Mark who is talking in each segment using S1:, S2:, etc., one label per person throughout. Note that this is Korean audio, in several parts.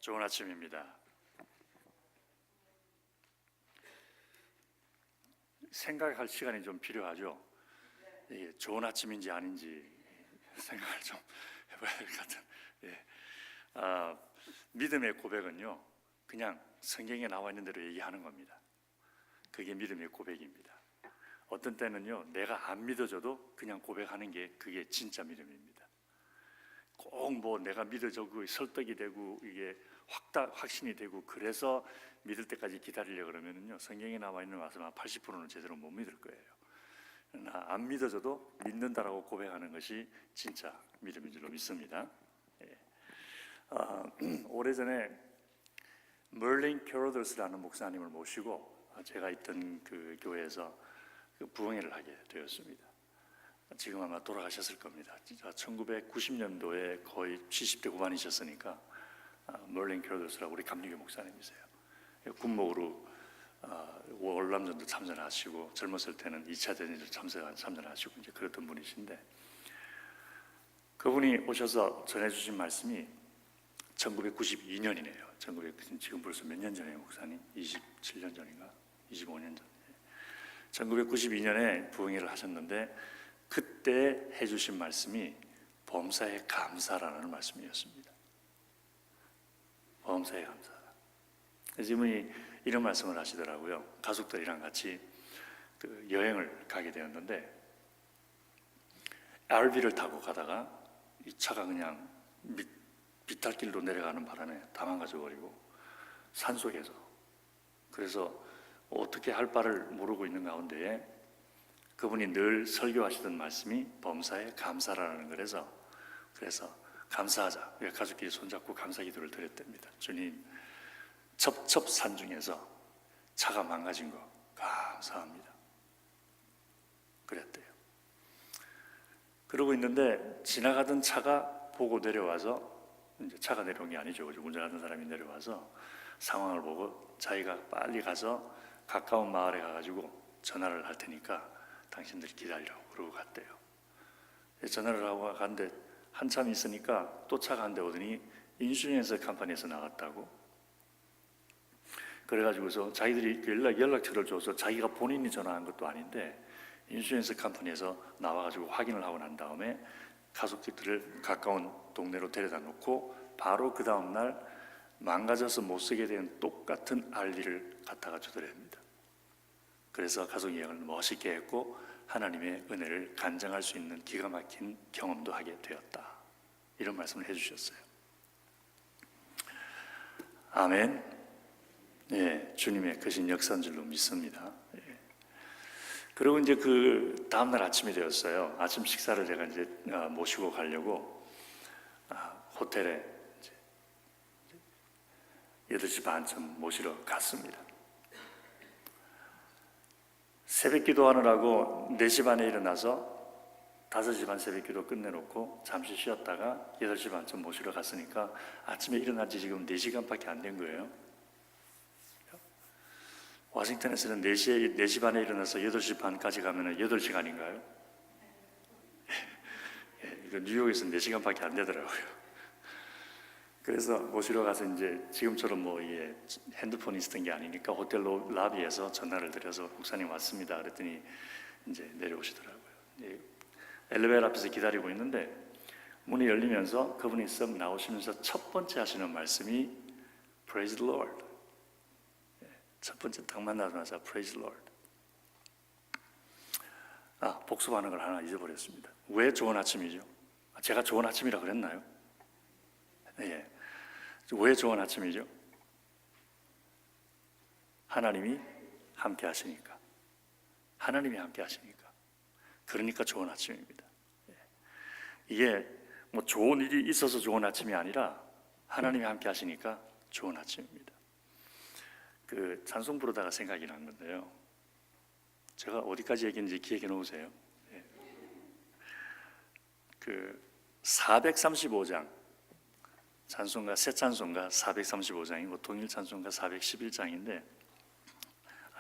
S1: 좋은 아침입니다. 생각할 시간이 좀 필요하죠. 이게 좋은 아침인지 아닌지 생각을 좀 해봐야 될 것 같은. 믿음의 고백은요, 그냥 성경에 나와 있는 대로 얘기하는 겁니다. 그게 믿음의 고백입니다. 어떤 때는요, 내가 안 믿어져도 그냥 고백하는 게 그게 진짜 믿음입니다. 꼭 뭐 내가 믿어지고 설득이 되고 이게 확신이 되고 그래서 믿을 때까지 기다리려고 그러면요, 성경에 나와 있는 말씀 한 80%는 제대로 못 믿을 거예요. 그러나 안 믿어져도 믿는다라고 고백하는 것이 진짜 믿음인 줄로 믿습니다. 오래전에 멀린 캐로더스라는 목사님을 모시고 제가 있던 그 교회에서 그 부흥회를 하게 되었습니다. 지금 아마 돌아가셨을 겁니다. 1990년도에 거의 70대 후반이셨으니까 멀린 캐로더스라고 우리 감리교 목사님이세요. 군목으로 월남전도 참전하시고 젊었을 때는 2차 대전도 참전하시고 이제 그랬던 분이신데, 그분이 오셔서 전해주신 말씀이 1992년이네요. 지금 벌써 몇 년 전이에요, 목사님? 27년 전인가? 25년 전. 1992년에 부흥회를 하셨는데 그때 해주신 말씀이 범사에 감사라는 말씀이었습니다. 범사에 감사. 이분이 이런 말씀을 하시더라고요. 가족들이랑 같이 그 여행을 가게 되었는데 RV를 타고 가다가 이 차가 그냥 비탈길로 내려가는 바람에 다 망가져버리고 산속에서, 그래서 어떻게 할 바를 모르고 있는 가운데에 그분이 늘 설교하시던 말씀이 범사에 감사라는 거라서, 그래서 감사하자, 가족끼리 손잡고 감사 기도를 드렸답니다. 주님, 첩첩산 중에서 차가 망가진 거 감사합니다. 그랬대요. 그러고 있는데 지나가던 차가 보고 내려와서, 이제 차가 내려온 게 아니죠, 운전하던 사람이 내려와서 상황을 보고 자기가 빨리 가서 가까운 마을에 가가지고 전화를 할 테니까 당신들이 기다리라고 그러고 갔대요. 전화를 하고 갔는데 한참 있으니까 또 차가 한 대 오더니 인슈런스 컴퍼니에서 나갔다고. 그래가지고서 자기들이 연락처를 줘서, 자기가 본인이 전화한 것도 아닌데 인슈런스 컴퍼니에서 나와가지고 확인을 하고 난 다음에 가족들을 가까운 동네로 데려다 놓고 바로 그 다음날 망가져서 못 쓰게 된 똑같은 RV를 갖다가 주더랍니다. 그래서 가족 여행을 멋있게 했고 하나님의 은혜를 간증할 수 있는 기가 막힌 경험도 하게 되었다. 이런 말씀을 해주셨어요. 아멘. 예, 주님의 크신 역사인 줄로 믿습니다. 예. 그리고 이제 그 다음날 아침이 되었어요. 아침 식사를 제가 이제 모시고 가려고 호텔에 이제 8시 반쯤 모시러 갔습니다. 새벽 기도하느라고 4시 반에 일어나서 5시 반 새벽 기도 끝내놓고 잠시 쉬었다가 8시 반쯤 모시러 갔으니까 아침에 일어난 지 지금 4시간밖에 안 된 거예요. 워싱턴에서는 4시 반에 일어나서 8시 반까지 가면 8시간인가요? 이거 뉴욕에서는 4시간밖에 안 되더라고요. 그래서 모시러 가서 이제 지금처럼 뭐 이게 핸드폰이 있었던 게 아니니까 호텔 라비에서 전화를 드려서 목사님 왔습니다 그랬더니 이제 내려오시더라고요. 엘리베이터 앞에서 기다리고 있는데 문이 열리면서 그분이 썩 나오시면서 첫 번째 하시는 말씀이 Praise the Lord. 첫 번째 딱 만나자마자 Praise the Lord. 복습하는 걸 하나 잊어버렸습니다. 왜 좋은 아침이죠? 제가 좋은 아침이라 그랬나요? 예. 왜 좋은 아침이죠? 하나님이 함께 하시니까. 하나님이 함께 하시니까. 그러니까 좋은 아침입니다. 예. 이게 뭐 좋은 일이 있어서 좋은 아침이 아니라 하나님이 함께 하시니까 좋은 아침입니다. 그 찬송 부르다가 생각이 난 건데요. 제가 어디까지 얘기했는지 기억해 놓으세요. 예. 그 435장 찬송가, 새 찬송가 435장이고 동일 찬송가 411장인데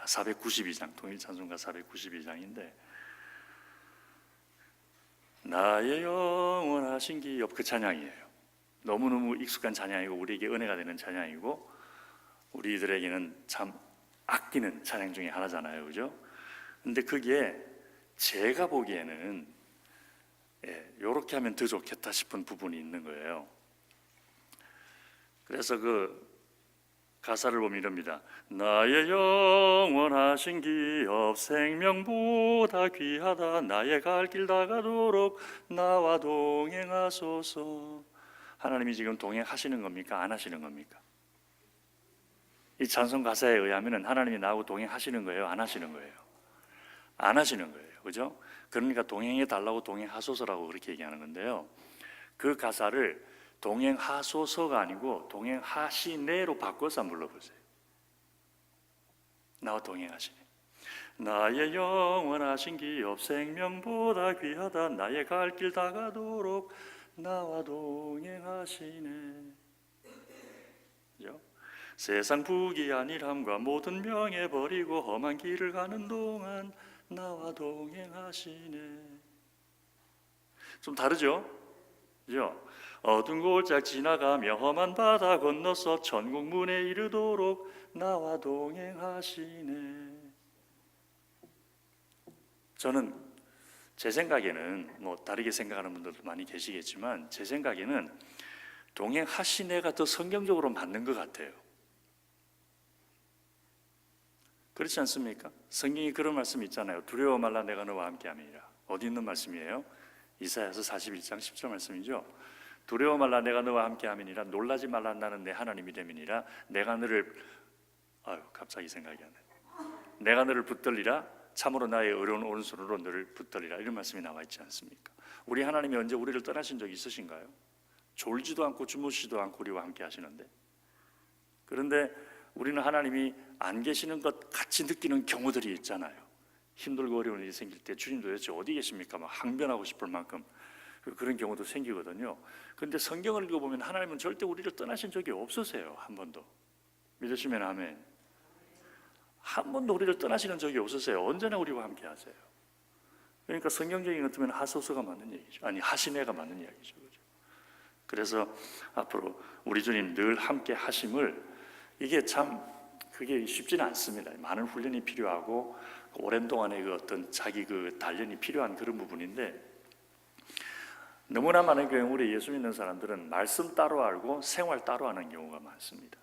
S1: 492장, 동일 찬송가 492장인데 나의 영원하신 기업, 그 찬양이에요. 너무너무 익숙한 찬양이고 우리에게 은혜가 되는 찬양이고 우리들에게는 참 아끼는 찬양 중에 하나잖아요, 그죠? 근데 그게 제가 보기에는 이렇게 하면 더 좋겠다 싶은 부분이 있는 거예요. 그래서 그 가사를 보면 이럽니다. 나의 영원하신 기업 생명보다 귀하다. 나의 갈 길 다가도록 나와 동행하소서. 하나님이 지금 동행하시는 겁니까? 안 하시는 겁니까? 이 찬송 가사에 의하면 하나님이 나하고 동행하시는 거예요? 안 하시는 거예요? 안 하시는 거예요, 그죠? 그러니까 동행해 달라고 동행하소서라고 그렇게 얘기하는 건데요, 그 가사를 동행하소서가 아니고 동행하시네로 바꿔서 한번 불러보세요. 나와 동행하시네. 나의 영원하신 기업 생명보다 귀하다. 나의 갈 길 다가도록 나와 동행하시네. 그죠? 세상 부귀한 일함과 모든 명예 버리고 험한 길을 가는 동안 나와 동행하시네. 좀 다르죠? 그죠? 어두운 골짝 지나가며 험한 바다 건너서 천국 문에 이르도록 나와 동행하시네. 저는 제 생각에는 뭐 다르게 생각하는 분들도 많이 계시겠지만 제 생각에는 동행하시네가 더 성경적으로 맞는 것 같아요. 그렇지 않습니까? 성경이 그런 말씀이 있잖아요. 두려워 말라 내가 너와 함께함이니라. 어디 있는 말씀이에요? 이사야서 41장 10절 말씀이죠. 두려워 말라 내가 너와 함께함이니라. 놀라지 말라 나는 내 하나님이 됨이니라. 내가 너를 갑자기 생각이 안 나요. 내가 너를 붙들리라. 참으로 나의 어려운 오른손으로 너를 붙들리라. 이런 말씀이 나와 있지 않습니까? 우리 하나님이 언제 우리를 떠나신 적이 있으신가요? 졸지도 않고 주무시지도 않고 우리와 함께 하시는데, 그런데 우리는 하나님이 안 계시는 것 같이 느끼는 경우들이 있잖아요. 힘들고 어려운 일이 생길 때 주님 도대체 어디 계십니까? 막 항변하고 싶을 만큼 그런 경우도 생기거든요. 그런데 성경을 읽어보면 하나님은 절대 우리를 떠나신 적이 없으세요. 한 번도. 믿으시면 아멘. 한 번도 우리를 떠나시는 적이 없으세요. 언제나 우리와 함께 하세요. 그러니까 성경적인 것 같으면 하소서가 맞는 얘기죠. 아니 하시네가 맞는 이야기죠. 그래서 앞으로 우리 주님 늘 함께 하심을, 이게 참 그게 쉽지는 않습니다. 많은 훈련이 필요하고 오랜 동안의 그 어떤 자기 그 단련이 필요한 그런 부분인데, 너무나 많은 경우 우리 예수 믿는 사람들은 말씀 따로 알고 생활 따로 하는 경우가 많습니다.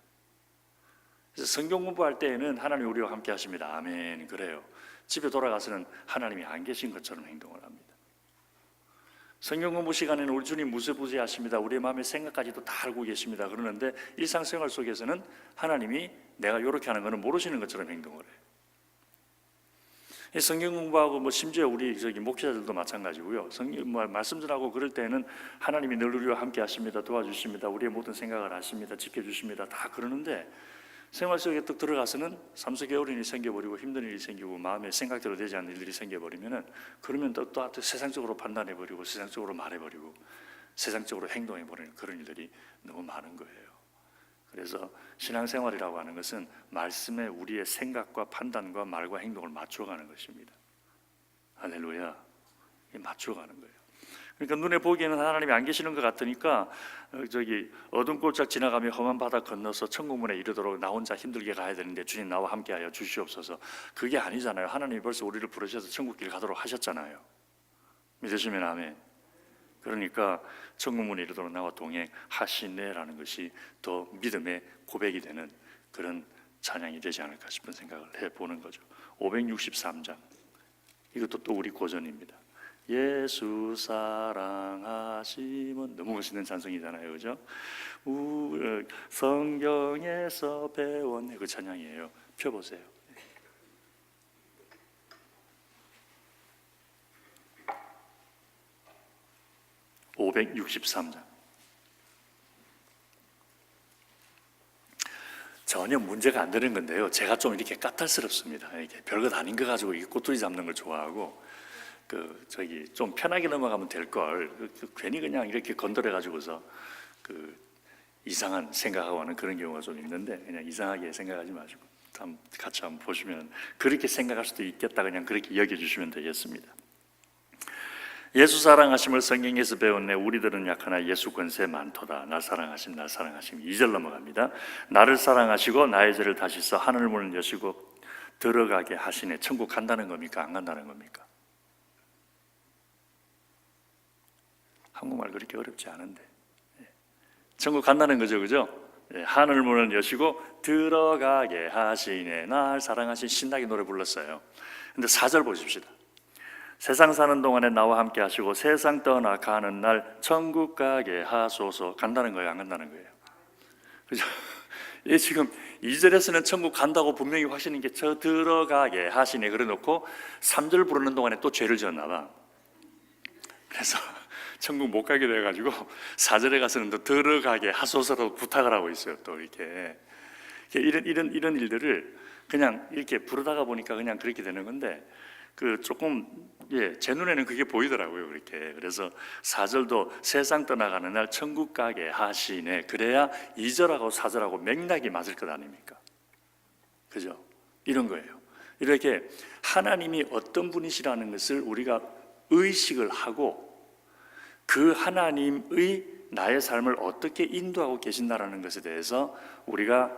S1: 그래서 성경 공부할 때에는 하나님 우리와 함께 하십니다. 아멘. 그래요. 집에 돌아가서는 하나님이 안 계신 것처럼 행동을 합니다. 성경 공부 시간에는 우리 주님 무쇠부재 하십니다. 우리의 마음의 생각까지도 다 알고 계십니다. 그러는데 일상생활 속에서는 하나님이 내가 이렇게 하는 것은 모르시는 것처럼 행동을 해요. 성경 공부하고 심지어 우리 목회자들도 마찬가지고요. 성경 말씀 전하고 그럴 때는 하나님이 늘 우리와 함께 하십니다. 도와주십니다. 우리의 모든 생각을 아십니다. 지켜주십니다. 다 그러는데 생활 속에 딱 들어가서는 삶 속에 어려운 일이 생겨버리고 힘든 일이 생기고 마음에 생각대로 되지 않는 일들이 생겨버리면은, 그러면 또 세상적으로 판단해버리고 세상적으로 말해버리고 세상적으로 행동해버리는 그런 일들이 너무 많은 거예요. 그래서 신앙생활이라고 하는 것은 말씀에 우리의 생각과 판단과 말과 행동을 맞춰가는 것입니다. 할렐루야. 맞춰가는 거예요. 그러니까 눈에 보기에는 하나님이 안 계시는 것 같으니까 어두운 골짝 지나가며 험한 바다 건너서 천국문에 이르도록 나 혼자 힘들게 가야 되는데 주님 나와 함께하여 주시옵소서. 그게 아니잖아요. 하나님이 벌써 우리를 부르셔서 천국길 가도록 하셨잖아요. 믿으시면 아멘. 그러니까 천국문에 이르도록 나와 동행하시네라는 것이 더 믿음의 고백이 되는 그런 찬양이 되지 않을까 싶은 생각을 해보는 거죠. 563장, 이것도 또 우리 고전입니다. 예수 사랑하심은 너무 멋있는 찬송이잖아요, 그죠? 성경에서 배운 그 찬양이에요. 펴보세요. 563장. 전혀 문제가 안 되는 건데요, 제가 좀 이렇게 까탈스럽습니다. 이게 별것 아닌 거 가지고 이 꼬투리 잡는 걸 좋아하고, 좀 편하게 넘어가면 될 걸 괜히 그냥 이렇게 건드려 가지고서 이상한 생각하고 하는 그런 경우가 좀 있는데, 그냥 이상하게 생각하지 마시고 같이 한번 보시면 그렇게 생각할 수도 있겠다, 그냥 그렇게 여겨주시면 되겠습니다. 예수 사랑하심을 성경에서 배웠네. 우리들은 약하나 예수 권세 많도다. 나 사랑하심 나 사랑하심. 2절 넘어갑니다. 나를 사랑하시고 나의 죄를 다시써 하늘 문을 여시고 들어가게 하시네. 천국 간다는 겁니까? 안 간다는 겁니까? 한국말 그렇게 어렵지 않은데 천국 간다는 거죠, 그죠? 하늘 문을 여시고 들어가게 하시네. 날 사랑하신. 신나게 노래 불렀어요. 근데 4절 보십시다. 세상 사는 동안에 나와 함께 하시고 세상 떠나가는 날 천국 가게 하소서. 간다는 거예요, 안 간다는 거예요? 그죠? 예, 지금 2절에서는 천국 간다고 분명히 하시는 게 저 들어가게 하시네 그래 놓고 3절 부르는 동안에 또 죄를 지었나 봐. 그래서 천국 못 가게 돼가지고 4절에 가서는 또 들어가게 하소서로 부탁을 하고 있어요. 또 이렇게 이런 일들을 그냥 이렇게 부르다가 보니까 그냥 그렇게 되는 건데 조금 제 눈에는 그게 보이더라고요. 그렇게. 그래서 4절도 세상 떠나가는 날 천국 가게 하시네. 그래야 2절하고 4절하고 맥락이 맞을 것 아닙니까? 그죠? 이런 거예요. 이렇게 하나님이 어떤 분이시라는 것을 우리가 의식을 하고 그 하나님의 나의 삶을 어떻게 인도하고 계신다라는 것에 대해서 우리가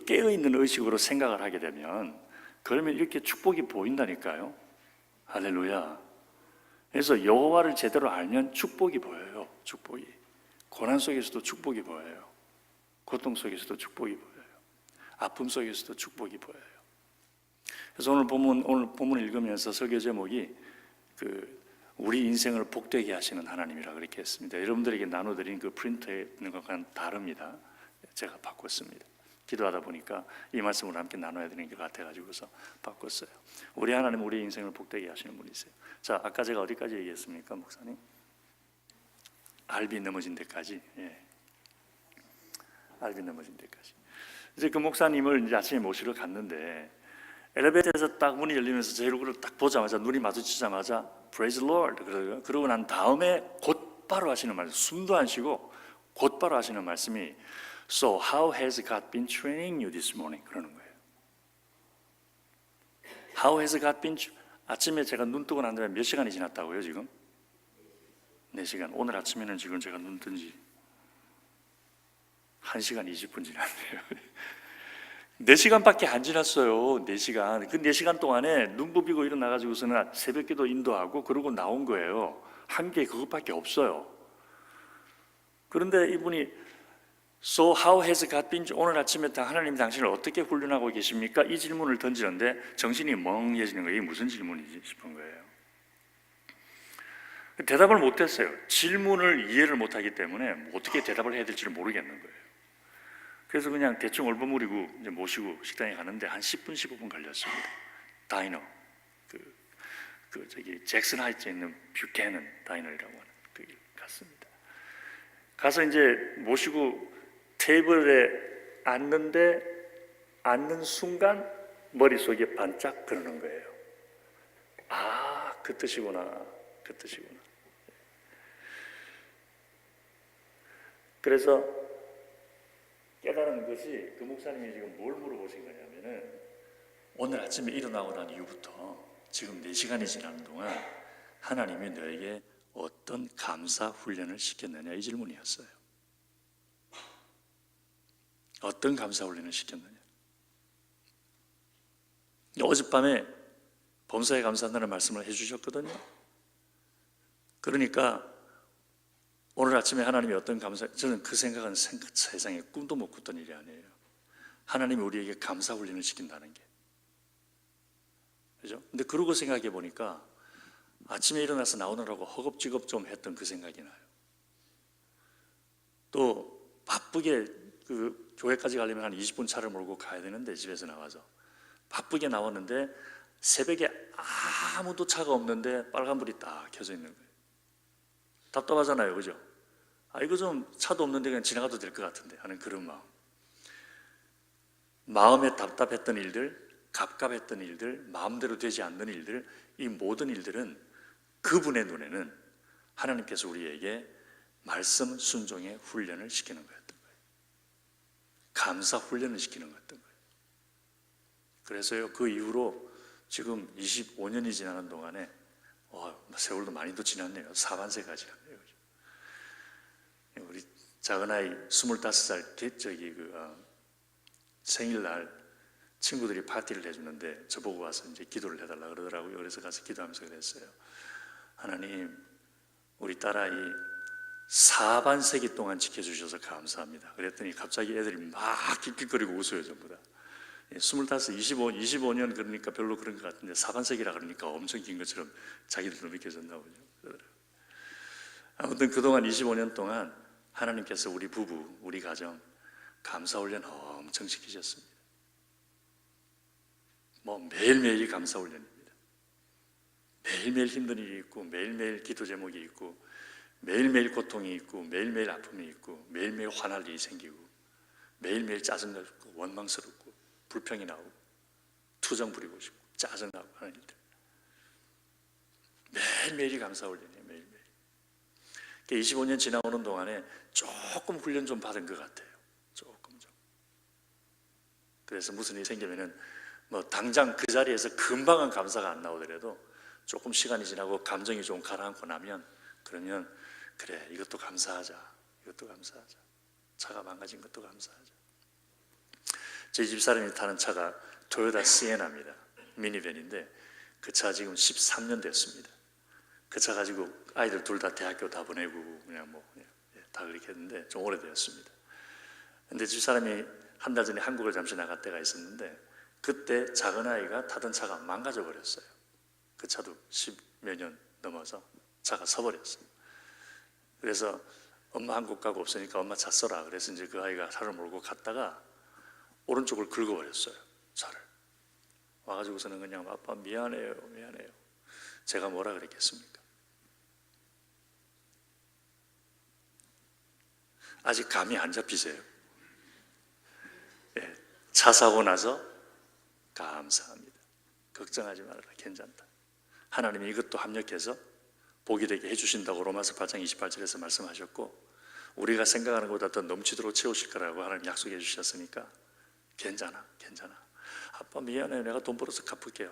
S1: 깨어있는 의식으로 생각을 하게 되면 그러면 이렇게 축복이 보인다니까요. 할렐루야. 그래서 여호와를 제대로 알면 축복이 보여요. 축복이. 고난 속에서도 축복이 보여요. 고통 속에서도 축복이 보여요. 아픔 속에서도 축복이 보여요. 그래서 오늘 본문 읽으면서 설교 제목이 우리 인생을 복되게 하시는 하나님이라 그렇게 했습니다. 여러분들에게 나눠드린 그 프린트에 있는 것과는 다릅니다. 제가 바꿨습니다. 기도하다 보니까 이 말씀을 함께 나눠야 되는 것 같아가지고서 바꿨어요. 우리 하나님 우리 인생을 복되게 하시는 분이세요. 자, 아까 제가 어디까지 얘기했습니까, 목사님? 알비 넘어진 데까지. 알비 넘어진 데까지. 이제 그 목사님을 이제 아침에 모시러 갔는데 엘리베이터에서 딱 문이 열리면서 제 얼굴을 딱 보자마자 눈이 마주치자마자 Praise the Lord 그러고 난 다음에 곧바로 하시는 말씀, 숨도 안 쉬고 곧바로 하시는 말씀이 So how has God been training you this morning? 그러는 거예요. How has God been 아침에 제가 눈 뜨고 난 다음에 몇 시간이 지났다고요 지금? 4시간. 오늘 아침에는 지금 제가 눈 뜬 지 1시간 20분 지났네요. 4시간밖에 안 지났어요. 4시간. 그 4시간 동안에 눈 부비고 일어나가지고서는 새벽기도 인도하고 그러고 나온 거예요. 한 게 그것밖에 없어요. 그런데 이분이 So how has God been? 오늘 아침에 하나님 당신을 어떻게 훈련하고 계십니까? 이 질문을 던지는데 정신이 멍해지는 거예요. 이게 무슨 질문이지 싶은 거예요. 대답을 못했어요. 질문을 이해를 못하기 때문에 어떻게 대답을 해야 될지를 모르겠는 거예요. 그래서 그냥 대충 얼버무리고 이제 모시고 식당에 가는데 한 10분, 15분 걸렸습니다. 다이너, 저기 잭슨 하이츠에 있는 뷰캐넌 다이너라고 하는 거기 갔습니다. 가서 이제 모시고 테이블에 앉는 순간 머릿속에 반짝 그러는 거예요. 아, 그 뜻이구나. 그 뜻이구나. 그래서 깨달은 것이 그 목사님이 지금 뭘 물어보신 거냐면은 오늘 아침에 일어나고 난 이후부터 지금 4시간이 지나는 동안 하나님이 너에게 어떤 감사 훈련을 시켰느냐 이 질문이었어요. 어떤 감사 훈련을 시켰느냐. 어젯밤에 범사에 감사한다는 말씀을 해주셨거든요. 그러니까 오늘 아침에 하나님이 어떤 감사, 저는 그 생각은 세상에 꿈도 못 꿨던 일이 아니에요. 하나님이 우리에게 감사 훈련을 시킨다는 게. 그죠? 근데 그러고 생각해 보니까 아침에 일어나서 나오느라고 허겁지겁 좀 했던 그 생각이 나요. 또 바쁘게 그 교회까지 가려면 한 20분 차를 몰고 가야 되는데 집에서 나와서 바쁘게 나왔는데 새벽에 아무도 차가 없는데 빨간불이 딱 켜져 있는 거예요. 답답하잖아요, 그죠? 이거 좀 차도 없는데 그냥 지나가도 될 것 같은데 하는 그런 마음. 마음에 답답했던 일들, 갑갑했던 일들, 마음대로 되지 않는 일들, 이 모든 일들은 그분의 눈에는 하나님께서 우리에게 말씀 순종의 훈련을 시키는 거였던 거예요. 감사 훈련을 시키는 거였던 거예요. 그래서요, 그 이후로 지금 25년이 지나는 동안에 세월도 많이 더 지났네요. 사반세가 지났네요. 우리 작은아이 25살 생일날 친구들이 파티를 해주는데 저보고 와서 이제 기도를 해달라 그러더라고요. 그래서 가서 기도하면서 그랬어요. 하나님, 우리 딸아이 4반세기 동안 지켜주셔서 감사합니다. 그랬더니 갑자기 애들이 막 킥킥거리고 웃어요. 전부 다. 25, 25년 그러니까 별로 그런 것 같은데 4반세기라 그러니까 엄청 긴 것처럼 자기들도 느껴졌나 보죠. 아무튼 그동안 25년 동안 하나님께서 우리 부부, 우리 가정 감사훈련 엄청 시키셨습니다. 매일매일이 감사훈련입니다. 매일매일 힘든 일이 있고, 매일매일 기도 제목이 있고, 매일매일 고통이 있고, 매일매일 아픔이 있고, 매일매일 화날 일이 생기고, 매일매일 짜증나고 원망스럽고 불평이 나오고 투정 부리고 싶고 짜증나고 하는 일들. 매일매일이 감사훈련이에요. 매일매일. 25년 지나오는 동안에 조금 훈련 좀 받은 것 같아요. 조금 좀. 그래서 무슨 일이 생기면은 당장 그 자리에서 금방은 감사가 안 나오더라도 조금 시간이 지나고 감정이 좀 가라앉고 나면 그러면 그래, 이것도 감사하자. 이것도 감사하자. 차가 망가진 것도 감사하자. 저희 집사람이 타는 차가 토요타 시에나입니다. 미니밴인데 그 차 지금 13년 됐습니다. 그 차 가지고 아이들 둘 다 대학교 다 보내고 그냥 다 그렇게 했는데 좀 오래되었습니다. 근데 집사람이 한 달 전에 한국을 잠시 나갈 때가 있었는데 그때 작은 아이가 타던 차가 망가져 버렸어요. 그 차도 10몇 년 넘어서 차가 서버렸어요. 그래서 엄마 한국 가고 없으니까 엄마 차 써라. 그래서 이제 그 아이가 차를 몰고 갔다가 오른쪽을 긁어버렸어요. 차를. 와가지고서는 그냥 아빠 미안해요. 미안해요. 제가 뭐라 그랬겠습니까? 아직 감이 안 잡히세요? 네, 차 사고 나서 감사합니다. 걱정하지 말아라. 괜찮다. 하나님이 이것도 합력해서 복이 되게 해주신다고 로마서 8장 28절에서 말씀하셨고 우리가 생각하는 것보다 더 넘치도록 채우실 거라고 하나님 약속해 주셨으니까 괜찮아. 아빠 미안해. 내가 돈 벌어서 갚을게요.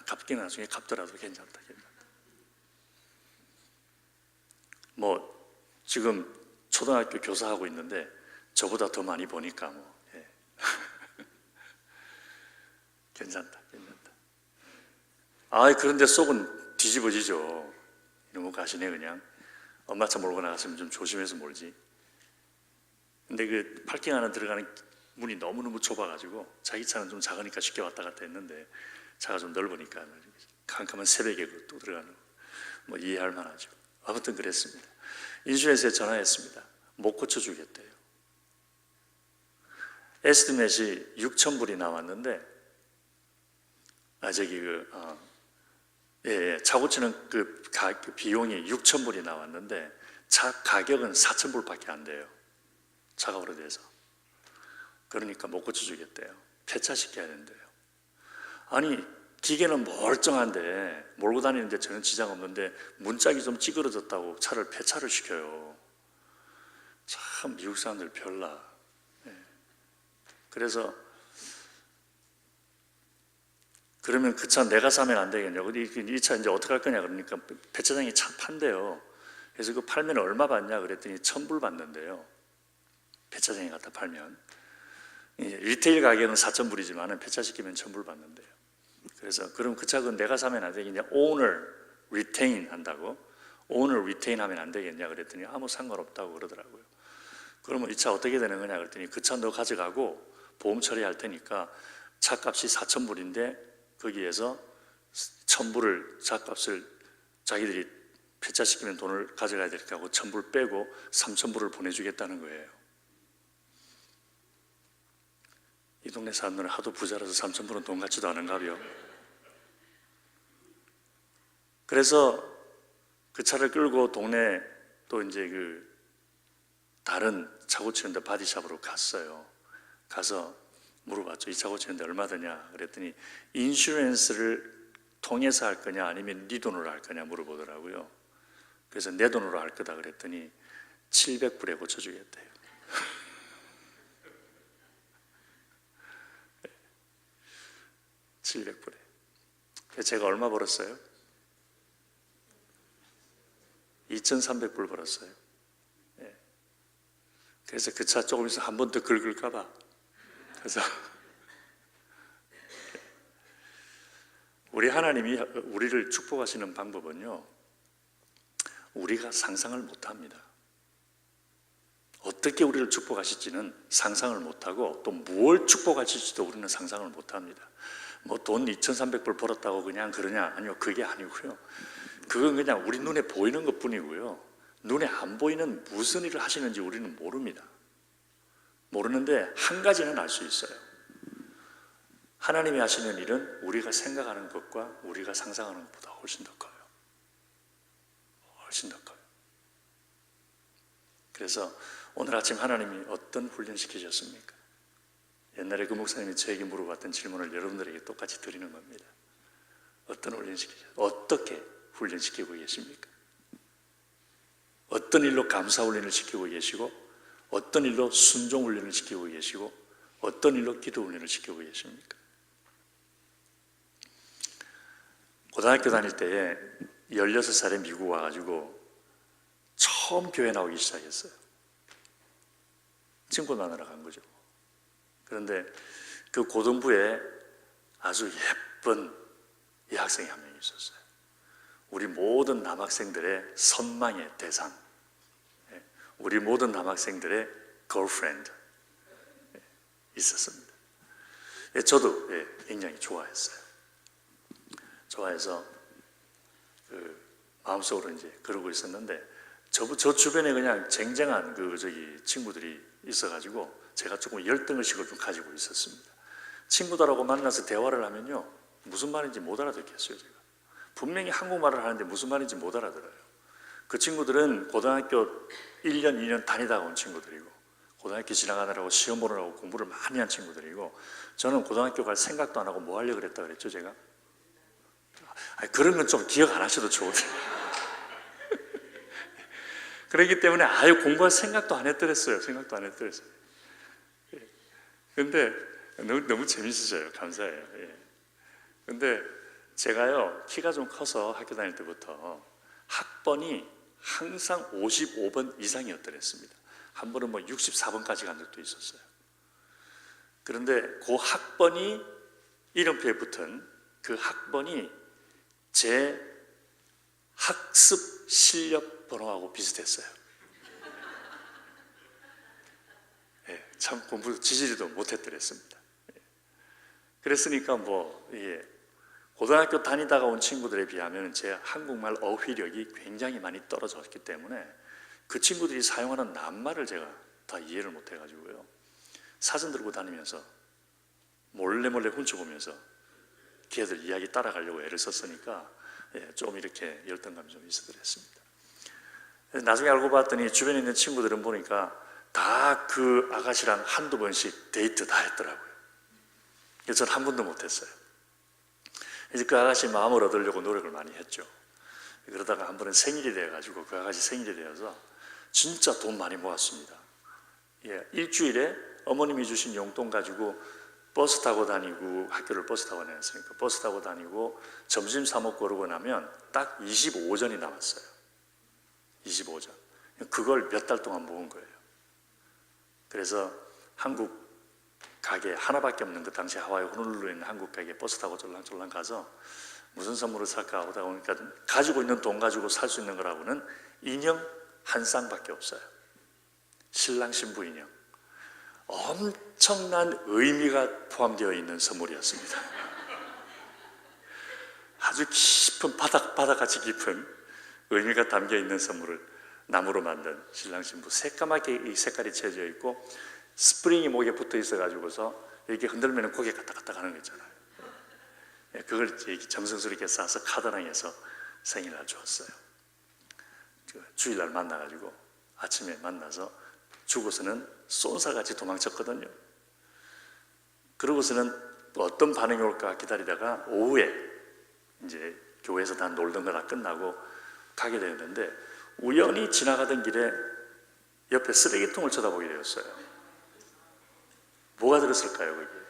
S1: 갚기는 나중에 갚더라도 괜찮다. 지금 초등학교 교사하고 있는데 저보다 더 많이 버니까 괜찮다. 그런데 속은 뒤집어지죠. 이놈의 가시네 그냥. 엄마 차 몰고 나갔으면 좀 조심해서 몰지. 근데 그 파킹 하나 들어가는 문이 너무너무 좁아가지고 자기 차는 좀 작으니까 쉽게 왔다 갔다 했는데 차가 좀 넓으니까 캄캄한 새벽에 또 들어가는 이해할 만하죠. 아무튼 그랬습니다. 인슈런스에 전화했습니다. 못 고쳐주겠대요. 에스티메이트 6,000불이 나왔는데 차 고치는 그 비용이 6,000불이 나왔는데 차 가격은 4,000불밖에 안 돼요. 차가 오래돼서. 그러니까 못 고쳐주겠대요. 폐차시켜야 된대요. 아니 기계는 멀쩡한데 몰고 다니는데 전혀 지장 없는데 문짝이 좀 찌그러졌다고 차를 폐차를 시켜요. 참 미국 사람들 별나. 그래서 그러면 그 차 내가 사면 안 되겠냐고. 이 차 이제 어떻게 할 거냐 그러니까 폐차장이 차 판대요. 그래서 그 팔면 얼마 받냐 그랬더니 1,000불 받는데요. 폐차장에 갖다 팔면 리테일 가격은 4,000불이지만 폐차시키면 1,000불 받는데요. 그래서 그럼 그 차 내가 사면 안 되겠냐? 오너 리테인 한다고. 오너 리테인 하면 안 되겠냐 그랬더니 아무 상관없다고 그러더라고요. 그러면 이 차 어떻게 되는 거냐 그랬더니 그 차 너 가져가고 보험 처리할 테니까 차값이 4,000불인데 거기에서 1,000불을 차값을 자기들이 폐차시키면 돈을 가져가야 되니까 하고 1,000불 빼고 3,000불을 보내주겠다는 거예요. 이 동네 사람들은 하도 부자라서 3,000불은 돈 같지도 않은가요? 그래서 그 차를 끌고 동네 또 이제 다른 차 고치는데 바디샵으로 갔어요. 가서 물어봤죠. 이 차 고치는데 얼마 드냐 그랬더니 인슈런스를 통해서 할 거냐 아니면 네 돈으로 할 거냐 물어보더라고요. 그래서 내 돈으로 할 거다 그랬더니 700불에 고쳐주겠대요. 700불에. 제가 얼마 벌었어요? 2,300불 벌었어요. 예. 그래서 그 차 조금 있으면 한 번 더 긁을까 봐. 그래서 우리 하나님이 우리를 축복하시는 방법은요, 우리가 상상을 못합니다. 어떻게 우리를 축복하실지는 상상을 못하고, 또 무엇을 축복하실지도 우리는 상상을 못합니다. 뭐 돈 2,300불 벌었다고 그냥 그러냐? 아니요, 그게 아니고요. 그건 그냥 우리 눈에 보이는 것 뿐이고요. 눈에 안 보이는 무슨 일을 하시는지 우리는 모릅니다. 모르는데 한 가지는 알 수 있어요. 하나님이 하시는 일은 우리가 생각하는 것과 우리가 상상하는 것보다 훨씬 더 커요. 훨씬 더 커요. 그래서 오늘 아침 하나님이 어떤 훈련시키셨습니까? 옛날에 그 목사님이 저에게 물어봤던 질문을 여러분들에게 똑같이 드리는 겁니다. 어떤 훈련시키셨어요? 어떻게 훈련시키고 계십니까? 어떤 일로 감사 훈련을 시키고 계시고, 어떤 일로 순종 훈련을 시키고 계시고, 어떤 일로 기도 훈련을 시키고 계십니까? 고등학교 다닐 때에 16살에 미국 와가지고 처음 교회 나오기 시작했어요. 친구 만나러 간 거죠. 그런데 그 고등부에 아주 예쁜 여학생이 한 명 있었어요. 우리 모든 남학생들의 선망의 대상, 우리 모든 남학생들의 걸프렌드 있었습니다. 저도 굉장히 좋아했어요. 좋아해서 마음속으로 이제 그러고 있었는데, 저 주변에 그냥 쟁쟁한 친구들이 있어가지고 제가 조금 열등의식을 좀 가지고 있었습니다. 친구들하고 만나서 대화를 하면요, 무슨 말인지 못 알아듣겠어요. 제가 분명히 한국말을 하는데 무슨 말인지 못 알아들어요. 그 친구들은 고등학교 1년, 2년 다니다가 온 친구들이고, 고등학교 지나가느라고 시험 보느라고 공부를 많이 한 친구들이고, 저는 고등학교 갈 생각도 안 하고 뭐 하려고 그랬다 그랬죠, 제가? 그런 건 좀 기억 안 하셔도 좋거든요. 그렇기 때문에 아예 공부할 생각도 안 했더랬어요. 생각도 안 했더랬어요. 근데 너무 재밌으셔요. 감사해요. 근데 제가요, 키가 좀 커서 학교 다닐 때부터 학번이 항상 55번 이상이었더랬습니다. 한 번은 뭐 64번까지 간 적도 있었어요. 그런데 그 학번이, 이름표에 붙은 그 학번이 제 학습 실력 번호하고 비슷했어요. 참 공부 지지리도 못했더랬습니다. 그랬으니까 고등학교 다니다가 온 친구들에 비하면 제 한국말 어휘력이 굉장히 많이 떨어졌기 때문에 그 친구들이 사용하는 낱말을 제가 다 이해를 못해가지고요, 사진 들고 다니면서 몰래 훔쳐보면서 걔들 이야기 따라가려고 애를 썼으니까 좀 이렇게 열등감이 좀 있어더랬습니다. 나중에 알고 봤더니 주변에 있는 친구들은 보니까 다 그 아가씨랑 한두 번씩 데이트 다 했더라고요. 그래서 저는 한 번도 못했어요. 이제 그 아가씨 마음을 얻으려고 노력을 많이 했죠. 그러다가 한 번은 생일이 돼가지고, 그 아가씨 생일이 되어서 진짜 돈 많이 모았습니다. 일주일에 어머님이 주신 용돈 가지고 버스 타고 다니고, 학교를 버스 타고 다녔으니까 버스 타고 다니고 점심 사 먹고 그러고 나면 딱 25전이 남았어요. 25전. 그걸 몇 달 동안 모은 거예요. 그래서 한국 가게 하나밖에 없는, 그 당시 하와이 호놀룰루에 있는 한국 가게 버스 타고 쫄랑쫄랑 가서 무슨 선물을 살까 하다 보니까 가지고 있는 돈 가지고 살 수 있는 거라고는 인형 한 쌍밖에 없어요. 신랑 신부 인형. 엄청난 의미가 포함되어 있는 선물이었습니다. 아주 깊은, 바다같이 깊은 의미가 담겨 있는 선물을 나무로 만든 신랑 신부, 새까맣게 이 색깔이 채져 있고 스프링이 목에 붙어 있어가지고서 이렇게 흔들면 고개 까딱까딱 하는 거 있잖아요. 그걸 정성스럽게 싸서 카드랑에서 생일날 주었어요. 주일날 만나가지고 아침에 만나서 주고서는 쏜살같이 도망쳤거든요. 그러고서는 어떤 반응이 올까 기다리다가 오후에 이제 교회에서 다 놀던 거 다 끝나고 가게 되었는데, 우연히 지나가던 길에 옆에 쓰레기통을 쳐다보게 되었어요. 뭐가 들었을까요, 거기에?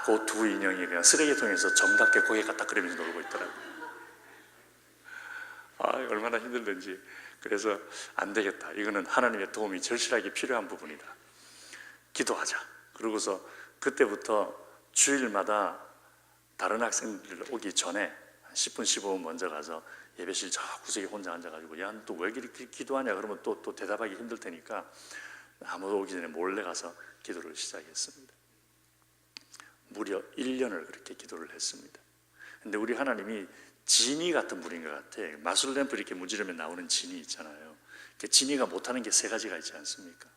S1: 그 두 인형이 그냥 쓰레기통에서 정답게 고개 까딱거리면서 놀고 있더라고요. 얼마나 힘들든지. 그래서 안 되겠다. 이거는 하나님의 도움이 절실하게 필요한 부분이다. 기도하자. 그러고서 그때부터 주일마다 다른 학생들 오기 전에 10분 15분 먼저 가서 예배실 저 구석에 혼자 앉아가지고 야, 또 왜 이렇게 기도하냐 그러면 또 대답하기 힘들 테니까 아무도 오기 전에 몰래 가서 기도를 시작했습니다. 무려 1년을 그렇게 기도를 했습니다. 근데 우리 하나님이 지니 같은 분인 것 같아. 마술램프 이렇게 문지르면 나오는 지니 있잖아요. 그 지니가 못하는 게 세 가지가 있지 않습니까?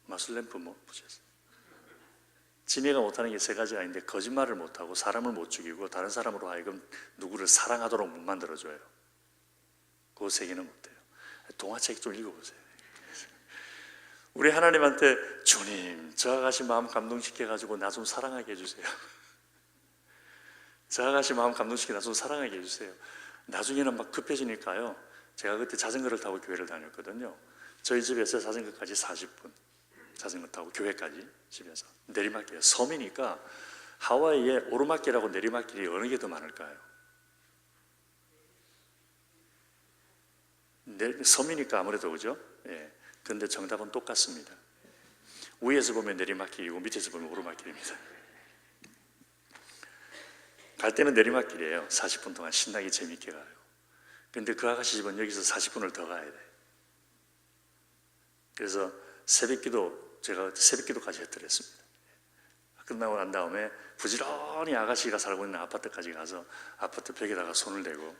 S1: 마술램프 뭐 보셨어요? 지니가 못하는 게 세 가지가 있는데 거짓말을 못하고 사람을 못 죽이고 다른 사람으로 하여금 누구를 사랑하도록 못 만들어줘요. 그 세 개는 못해요. 동화책 좀 읽어보세요. 우리 하나님한테 주님 저 아가씨 마음 감동시켜가지고 나 좀 사랑하게 해주세요. 저 아가씨 마음 감동시켜 나 좀 사랑하게 해주세요. 나중에는 막 급해지니까요. 제가 그때 자전거를 타고 교회를 다녔거든요. 저희 집에서 자전거까지 40분 자전거 타고 교회까지 집에서 내리막길 섬이니까 하와이에 오르막길하고 내리막길이 어느 게 더 많을까요? 섬이니까 아무래도 그죠? 예. 그런데 정답은 똑같습니다. 위에서 보면 내리막길이고 밑에서 보면 오르막길입니다. 갈 때는 내리막길이에요. 40분 동안 신나게 재밌게 가요. 근데 그 아가씨 집은 여기서 40분을 더 가야 돼. 그래서 제가 새벽기도까지 했더랬습니다. 끝나고 난 다음에 부지런히 아가씨가 살고 있는 아파트까지 가서 아파트 벽에다가 손을 대고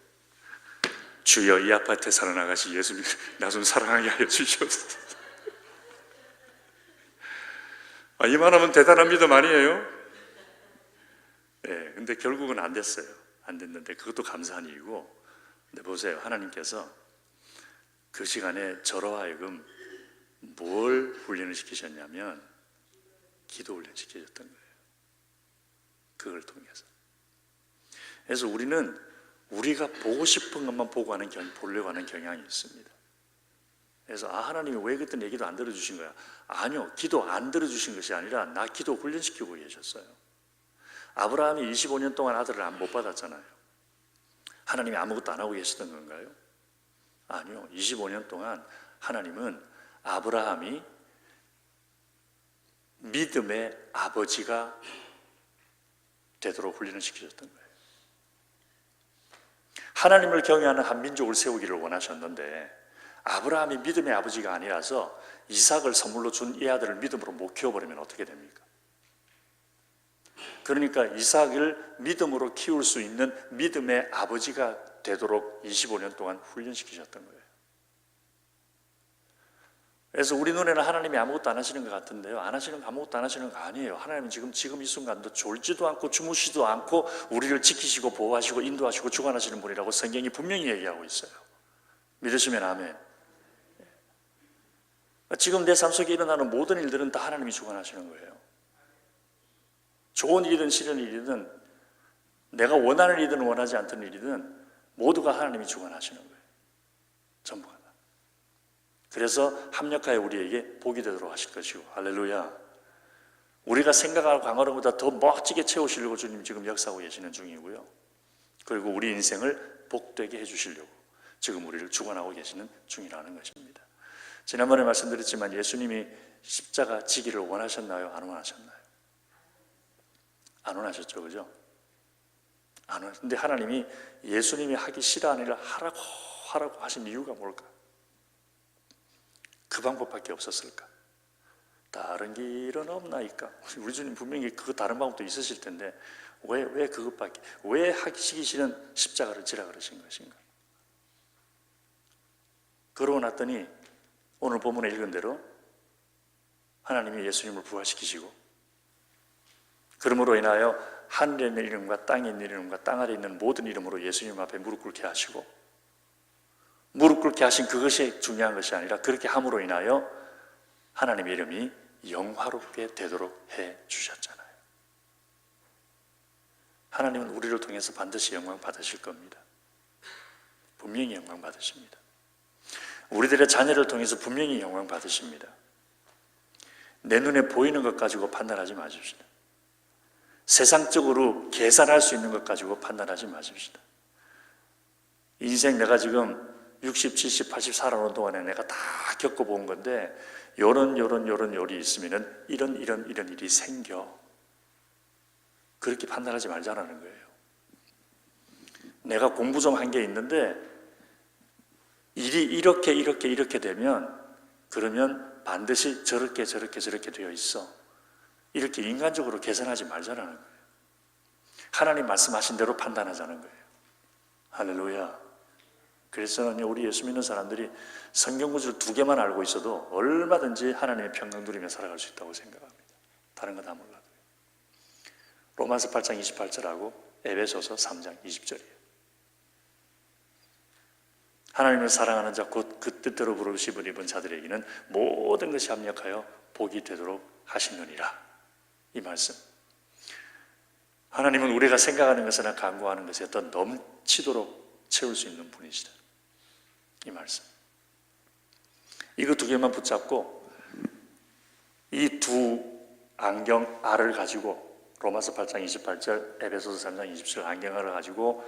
S1: 주여 이 아파트에 사는 아가씨 예수님 나 좀 사랑하게 하여 주시옵소서. 이만하면 대단한 믿음 아니에요? 네, 근데 결국은 안 됐어요. 안 됐는데 그것도 감사한 일이고. 근데 보세요, 하나님께서 그 시간에 저로 하여금 뭘 훈련을 시키셨냐면 기도 훈련 시키셨던 거예요. 그걸 통해서. 그래서 우리는 우리가 보고 싶은 것만 보려고 하는 경향이 있습니다. 그래서 하나님이 왜 그때 내 기도 안 들어주신 거야? 아니요, 기도 안 들어주신 것이 아니라 나 기도 훈련시키고 계셨어요. 아브라함이 25년 동안 아들을 못 받았잖아요. 하나님이 아무것도 안 하고 계셨던 건가요? 아니요, 25년 동안 하나님은 아브라함이 믿음의 아버지가 되도록 훈련을 시키셨던 거예요. 하나님을 경외하는 한 민족을 세우기를 원하셨는데 아브라함이 믿음의 아버지가 아니라서 이삭을 선물로 준 이 아들을 믿음으로 못 키워버리면 어떻게 됩니까? 그러니까 이삭을 믿음으로 키울 수 있는 믿음의 아버지가 되도록 25년 동안 훈련시키셨던 거예요. 그래서 우리 눈에는 하나님이 아무것도 안 하시는 것 같은데요, 아무것도 안 하시는 거 아니에요. 하나님은 지금 이 순간도 졸지도 않고 주무시지도 않고 우리를 지키시고 보호하시고 인도하시고 주관하시는 분이라고 성경이 분명히 얘기하고 있어요. 믿으시면 아멘. 지금 내 삶 속에 일어나는 모든 일들은 다 하나님이 주관하시는 거예요. 좋은 일이든 싫은 일이든 내가 원하는 일이든 원하지 않던 일이든 모두가 하나님이 주관하시는 거예요. 전부가. 그래서 합력하여 우리에게 복이 되도록 하실 것이고, 할렐루야. 우리가 생각하고 강하는 것보다 더 멋지게 채우시려고 주님 지금 역사하고 계시는 중이고요. 그리고 우리 인생을 복되게 해주시려고 지금 우리를 주관하고 계시는 중이라는 것입니다. 지난번에 말씀드렸지만 예수님이 십자가 지기를 원하셨나요? 안 원하셨나요? 안 원하셨죠, 그죠? 안 원하셨는데 근데 하나님이 예수님이 하기 싫어하는 일을 하라고 하신 이유가 뭘까? 그 방법밖에 없었을까? 다른 길은 없나이까? 우리 주님 분명히 그 다른 방법도 있으실 텐데 왜 그것밖에, 왜 하시기 싫은 십자가를 지라 그러신 것인가? 그러고 났더니 오늘 본문에 읽은 대로 하나님이 예수님을 부활시키시고, 그러므로 인하여 하늘에 있는 이름과 땅에 있는 이름과 땅 아래 있는 모든 이름으로 예수님 앞에 무릎 꿇게 하시고, 무릎 꿇게 하신 그것이 중요한 것이 아니라 그렇게 함으로 인하여 하나님의 이름이 영화롭게 되도록 해 주셨잖아요. 하나님은 우리를 통해서 반드시 영광 받으실 겁니다. 분명히 영광 받으십니다. 우리들의 자녀를 통해서 분명히 영광 받으십니다. 내 눈에 보이는 것 가지고 판단하지 마십시다. 세상적으로 계산할 수 있는 것 가지고 판단하지 마십시다. 인생 내가 지금 60, 70, 80 살아오는 동안에 내가 다 겪어본 건데 요런 요리 있으면은 이런 일이 생겨. 그렇게 판단하지 말자라는 거예요. 내가 공부 좀 한 게 있는데 일이 이렇게 되면 그러면 반드시 저렇게 되어 있어. 이렇게 인간적으로 계산하지 말자라는 거예요. 하나님 말씀하신 대로 판단하자는 거예요. 할렐루야. 그래서 우리 예수 믿는 사람들이 성경 구절 2개만 알고 있어도 얼마든지 하나님의 평강 누리며 살아갈 수 있다고 생각합니다. 다른 거 다 몰라도. 로마서 8장 28절하고 에베소서 3장 20절이에요. 하나님을 사랑하는 자 곧 그 뜻대로 부르심을 입은 자들에게는 모든 것이 합력하여 복이 되도록 하시느니라. 이 말씀. 하나님은 우리가 생각하는 것이나 간구하는 것에 더 넘치도록 채울 수 있는 분이시다. 이 말씀. 이거 2개만 붙잡고 이 두 안경 알을 가지고 로마서 8장 28절, 에베소서 3장 20절 안경알을 가지고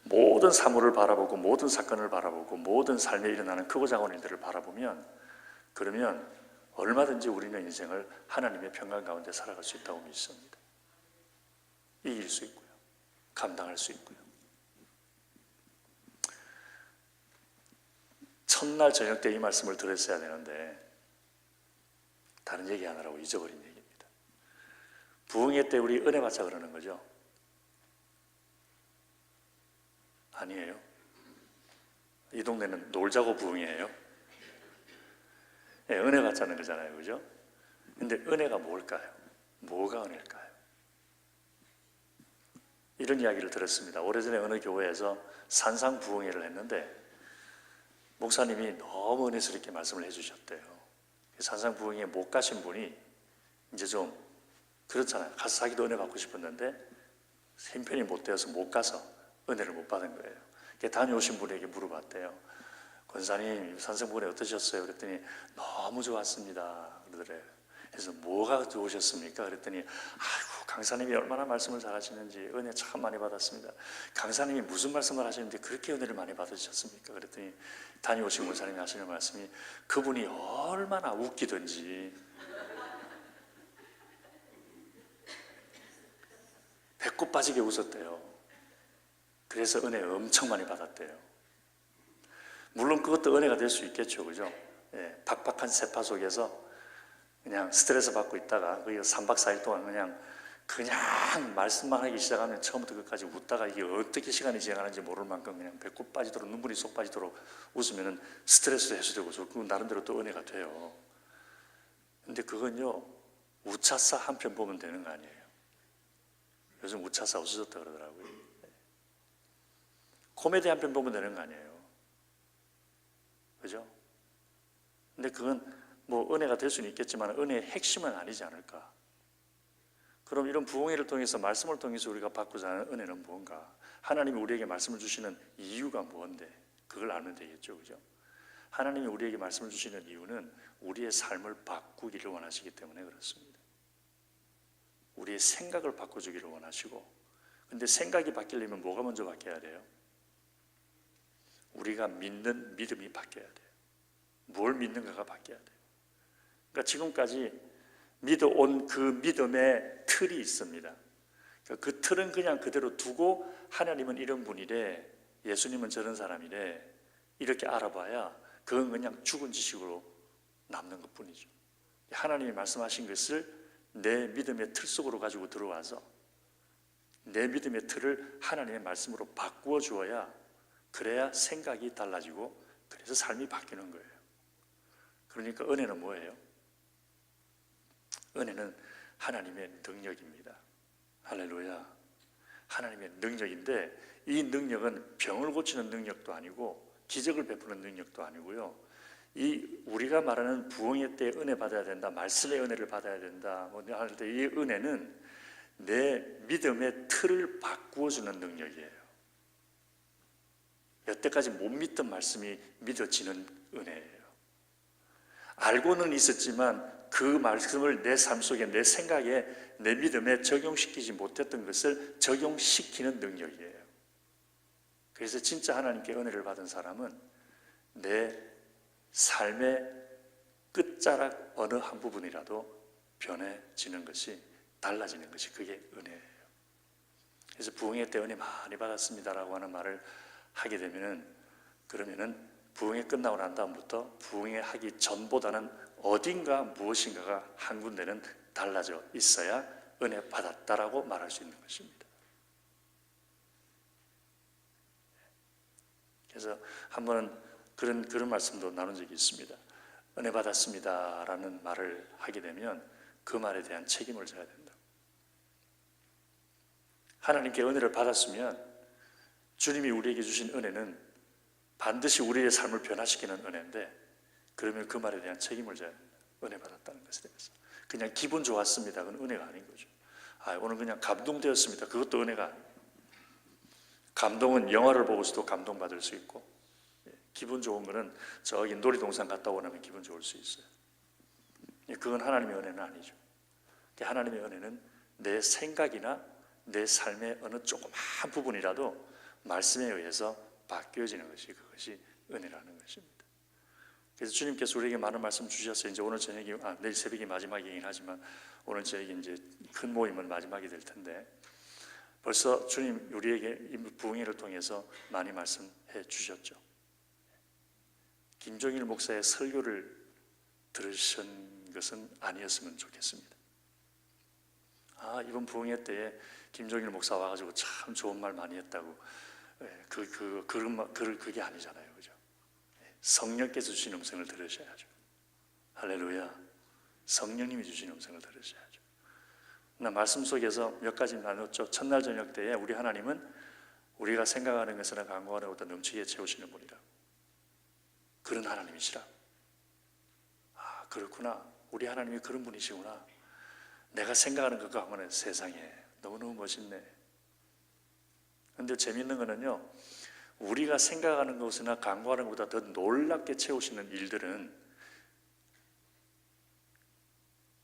S1: 모든 사물을 바라보고 모든 사건을 바라보고 모든 삶에 일어나는 크고 작은 일들을 바라보면 그러면 얼마든지 우리는 인생을 하나님의 평강 가운데 살아갈 수 있다고 믿습니다. 이길 수 있고요. 감당할 수 있고요. 첫날 저녁 때 이 말씀을 들었어야 되는데 다른 얘기 하느라고 잊어버린 얘기입니다. 부흥회 때 우리 은혜 받자 그러는 거죠? 아니에요. 이 동네는 놀자고 부흥회예요. 네, 은혜 받자는 거잖아요. 그죠? 근데 은혜가 뭘까요? 뭐가 은혜일까요? 이런 이야기를 들었습니다. 오래전에 어느 교회에서 산상 부흥회를 했는데 목사님이 너무 은혜스럽게 말씀을 해주셨대요. 산상 부흥회에 못 가신 분이 이제 좀 그렇잖아요. 가서 자기도 은혜 받고 싶었는데 형편이 못 되어서 못 가서 은혜를 못 받은 거예요. 다녀오신 분에게 물어봤대요. 권사님, 산상 부흥회 어떠셨어요? 그랬더니 너무 좋았습니다. 그러더래요. 그래서 뭐가 좋으셨습니까? 그랬더니 아이고 강사님이 얼마나 말씀을 잘하시는지 은혜 참 많이 받았습니다. 강사님이 무슨 말씀을 하시는데 그렇게 은혜를 많이 받으셨습니까? 그랬더니 다녀오신 목사님이 하시는 말씀이 그분이 얼마나 웃기든지 배꼽 빠지게 웃었대요. 그래서 은혜 엄청 많이 받았대요. 물론 그것도 은혜가 될 수 있겠죠. 그죠? 예, 팍팍한 세파 속에서 그냥 스트레스 받고 있다가 3박 4일 동안 그냥 말씀만 하기 시작하면 처음부터 끝까지 웃다가 이게 어떻게 시간이 지나가는지 모를 만큼 그냥 배꼽 빠지도록 눈물이 쏙 빠지도록 웃으면 스트레스도 해소되고 그건 나름대로 또 은혜가 돼요. 근데 그건요 우차사 한 편 보면 되는 거 아니에요. 요즘 우차사 없어졌다 그러더라고요. 코미디 한 편 보면 되는 거 아니에요. 그죠? 근데 그건 뭐 은혜가 될 수는 있겠지만 은혜의 핵심은 아니지 않을까. 그럼 이런 부흥회를 통해서 말씀을 통해서 우리가 받고자 하는 은혜는 무언가? 하나님이 우리에게 말씀을 주시는 이유가 무언데 그걸 알면 되겠죠. 그죠? 하나님이 우리에게 말씀을 주시는 이유는 우리의 삶을 바꾸기를 원하시기 때문에 그렇습니다. 우리의 생각을 바꿔주기를 원하시고 근데 생각이 바뀌려면 뭐가 먼저 바뀌어야 돼요? 우리가 믿는 믿음이 바뀌어야 돼요. 뭘 믿는가가 바뀌어야 돼요. 그러니까 지금까지 믿어온 그 믿음의 틀이 있습니다. 그 틀은 그냥 그대로 두고 하나님은 이런 분이래, 예수님은 저런 사람이래 이렇게 알아봐야 그건 그냥 죽은 지식으로 남는 것뿐이죠. 하나님이 말씀하신 것을 내 믿음의 틀 속으로 가지고 들어와서 내 믿음의 틀을 하나님의 말씀으로 바꾸어 주어야 그래야 생각이 달라지고 그래서 삶이 바뀌는 거예요. 그러니까 은혜는 뭐예요? 은혜는 하나님의 능력입니다. 할렐루야. 하나님의 능력인데 이 능력은 병을 고치는 능력도 아니고 기적을 베푸는 능력도 아니고요. 이 우리가 말하는 부흥회 때 은혜 받아야 된다, 말씀의 은혜를 받아야 된다 뭐 할 때 이 은혜는 내 믿음의 틀을 바꾸어주는 능력이에요. 여태까지 못 믿던 말씀이 믿어지는 은혜예요. 알고는 있었지만 그 말씀을 내 삶 속에 내 생각에 내 믿음에 적용시키지 못했던 것을 적용시키는 능력이에요. 그래서 진짜 하나님께 은혜를 받은 사람은 내 삶의 끝자락 어느 한 부분이라도 변해지는 것이, 달라지는 것이, 그게 은혜예요. 그래서 부흥회 때 은혜 많이 받았습니다라고 하는 말을 하게 되면은, 그러면은 부흥회 끝나고 난 다음부터 부흥회 하기 전보다는 어딘가 무엇인가가 한 군데는 달라져 있어야 은혜 받았다라고 말할 수 있는 것입니다. 그래서 한 번은 그런 말씀도 나눈 적이 있습니다. 은혜 받았습니다라는 말을 하게 되면 그 말에 대한 책임을 져야 된다. 하나님께 은혜를 받았으면 주님이 우리에게 주신 은혜는 반드시 우리의 삶을 변화시키는 은혜인데, 그러면 그 말에 대한 책임을 져야 된다. 은혜 받았다는 것에 대해서. 그냥 기분 좋았습니다, 그건 은혜가 아닌 거죠. 오늘 그냥 감동되었습니다, 그것도 은혜가 아니에요. 감동은 영화를 보고서도 감동받을 수 있고, 기분 좋은 거는 저기 놀이동산 갔다 오면 기분 좋을 수 있어요. 그건 하나님의 은혜는 아니죠. 하나님의 은혜는 내 생각이나 내 삶의 어느 조그마한 부분이라도 말씀에 의해서 바뀌어지는 것이, 그것이 은혜라는 것입니다. 그래서 주님께서 우리에게 많은 말씀 주셨어요. 이제 오늘 저녁이, 내일 새벽이 마지막이긴 하지만 오늘 저녁이 이제 큰 모임은 마지막이 될 텐데, 벌써 주님 우리에게 이 부흥회를 통해서 많이 말씀해 주셨죠. 김종일 목사의 설교를 들으신 것은 아니었으면 좋겠습니다. 이번 부흥회 때에 김종일 목사 와가지고 참 좋은 말 많이 했다고, 그게 아니잖아요, 그죠? 성령께서 주신 음성을 들으셔야죠. 할렐루야. 성령님이 주신 음성을 들으셔야죠. 나 말씀 속에서 몇 가지 나눴죠. 첫날 저녁 때에 우리 하나님은 우리가 생각하는 것이나 간구하는 것보다 넘치게 채우시는 분이라. 그런 하나님이시라. 그렇구나. 우리 하나님이 그런 분이시구나. 내가 생각하는 것과 하면 세상에 너무너무 멋있네. 그런데 재미있는 거는요, 우리가 생각하는 것이나 간구하는 것보다 더 놀랍게 채우시는 일들은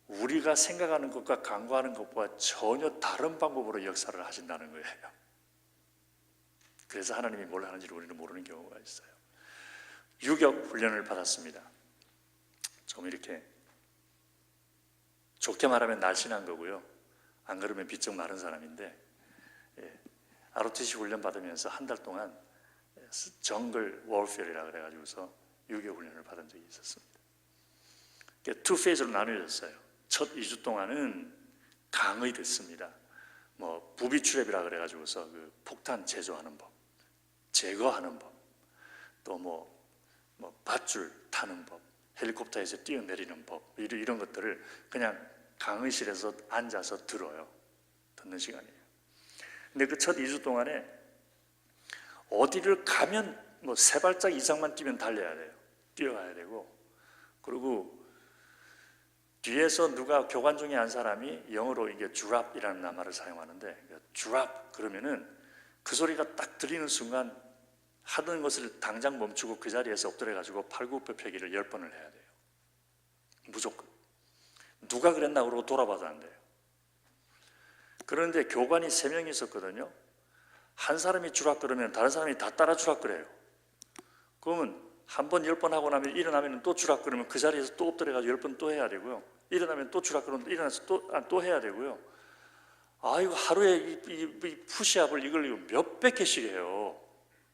S1: 우리가 생각하는 것과 간구하는 것과 전혀 다른 방법으로 역사를 하신다는 거예요. 그래서 하나님이 뭘 하는지를 우리는 모르는 경우가 있어요. 유격 훈련을 받았습니다. 좀 이렇게 좋게 말하면 날씬한 거고요, 안 그러면 비쩍 마른 사람인데, ROTC 훈련 받으면서 한 달 동안 정글 워페어이라 그래가지고서 유격 훈련을 받은 적이 있었습니다. 투 페이즈로 나누어졌어요. 첫 2주 동안은 강의 됐습니다. 부비출랩이라 그래가지고서 그 폭탄 제조하는 법, 제거하는 법, 또 밧줄 타는 법, 헬리콥터에서 뛰어내리는 법, 이런 것들을 그냥 강의실에서 앉아서 들어요. 듣는 시간이에요. 근데 그 첫 2주 동안에 어디를 가면 세 발짝 이상만 뛰면 달려야 돼요. 뛰어가야 되고, 그리고 뒤에서 누가 교관 중에 한 사람이 영어로 이게 드랍이라는 말을 사용하는데, 드랍 그러면은 그 소리가 딱 들리는 순간 하던 것을 당장 멈추고 그 자리에서 엎드려가지고 팔굽혀펴기를 10번을 해야 돼요. 무조건. 누가 그랬나 그러고 돌아봐도 안 돼요. 그런데 교관이 3명이 있었거든요. 한 사람이 주락 그러면 다른 사람이 다 따라 주락 그래요. 그러면 한 번 10번 하고 나면 일어나면 또 주락 그러면 그 자리에서 또 엎드려가지고 10번 또 해야 되고요. 일어나면 또 주락 그러면 일어나서 또 해야 되고요. 이거 하루에 이 푸시업을 이걸 몇백 개씩 해요.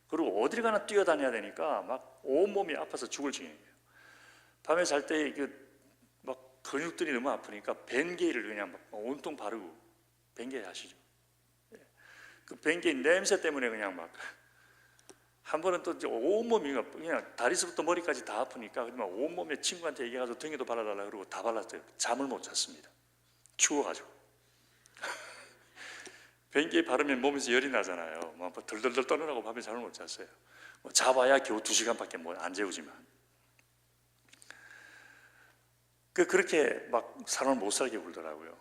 S1: 그리고 어딜 가나 뛰어다녀야 되니까 막 온몸이 아파서 죽을 지경이에요. 밤에 잘 때 막 근육들이 너무 아프니까 벤게이를 그냥 막 온통 바르고, 벤게이 아시죠? 그 벤게이 냄새 때문에 그냥 막 한 번은 또 온몸이 그냥 다리서부터 머리까지 다 아프니까 그냥 온몸에 친구한테 얘기해가지고 등에도 발라달라 그러고 다 발랐어요. 잠을 못 잤습니다. 추워가지고. 벤게이 바르면 몸에서 열이 나잖아요. 막 덜덜덜 떠느라고 밤에 잠을 못 잤어요. 자봐야 겨우 2시간밖에 안 재우지만. 그렇게 막 사람을 못 살게 굴더라고요.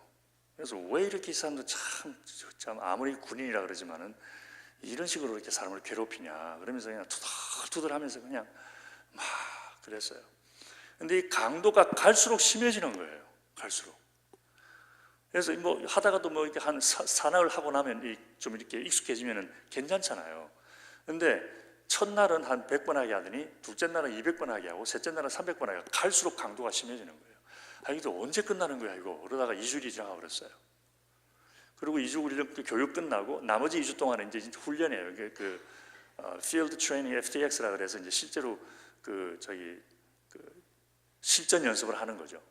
S1: 그래서 왜 이렇게 이 사람들 참 아무리 군인이라 그러지만은 이런 식으로 이렇게 사람을 괴롭히냐 그러면서 그냥 투덜투덜 하면서 그냥 막 그랬어요. 근데 이 강도가 갈수록 심해지는 거예요. 갈수록. 그래서 하다가도 이렇게 한 사나흘 하고 나면 좀 이렇게 익숙해지면은 괜찮잖아요. 근데 첫날은 한 100번 하게 하더니 둘째 날은 200번 하게 하고 셋째 날은 300번 하게 하고 갈수록 강도가 심해지는 거예요. 이거 언제 끝나는 거야 이거. 그러다가 2주일이 지나가 버렸어요. 그리고 2주 훈련 교육 끝나고 나머지 2주 동안은 이제 훈련이에요. Field Training FTX라 그래서 이제 실제로 실전 연습을 하는 거죠.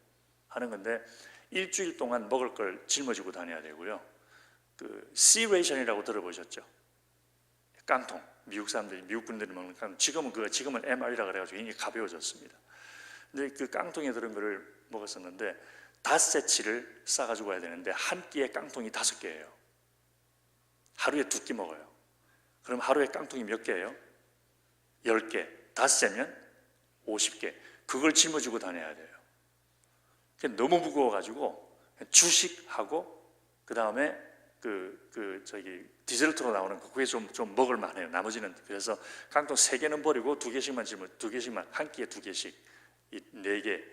S1: 하는 건데 일주일 동안 먹을 걸 짊어지고 다녀야 되고요. C-ration이라고 들어보셨죠? 깡통. 미국 분들이 먹는 깡통. 지금은 MR이라 그래가지고 굉장히 가벼워졌습니다. 근데 그 깡통에 들은 거를 먹었었는데 5세치를 싸가지고 와야 되는데 한 끼에 깡통이 5개예요. 하루에 2끼 먹어요. 그럼 하루에 깡통이 몇 개예요? 10개. 5세면 50개. 그걸 짊어지고 다녀야 돼요. 너무 무거워가지고 주식하고 그 다음에 디저트로 나오는 거 그게 좀 먹을 만해요. 나머지는 그래서 깡통 3개는 버리고 2개씩만 한 끼에 2개씩 4개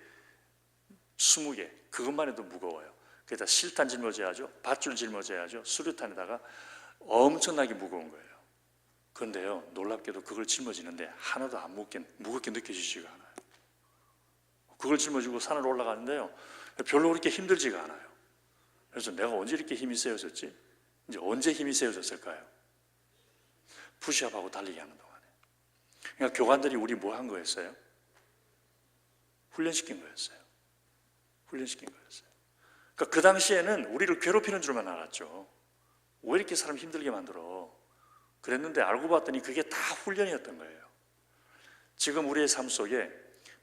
S1: 20개 그것만 해도 무거워요. 그래서 실탄 짊어져야죠. 밧줄 짊어져야죠. 수류탄에다가 엄청나게 무거운 거예요. 그런데요 놀랍게도 그걸 짊어지는데 하나도 안 무겁게 느껴지지가 않아요. 그걸 짊어지고 산을 올라가는데요 별로 그렇게 힘들지가 않아요. 그래서 내가 언제 이렇게 힘이 세워졌지? 이제 언제 힘이 세워졌을까요? 푸시업하고 달리기 하는 동안에. 그러니까 교관들이 우리 뭐 한 거였어요? 훈련시킨 거였어요. 그러니까 그 당시에는 우리를 괴롭히는 줄만 알았죠. 왜 이렇게 사람 힘들게 만들어? 그랬는데 알고 봤더니 그게 다 훈련이었던 거예요. 지금 우리의 삶 속에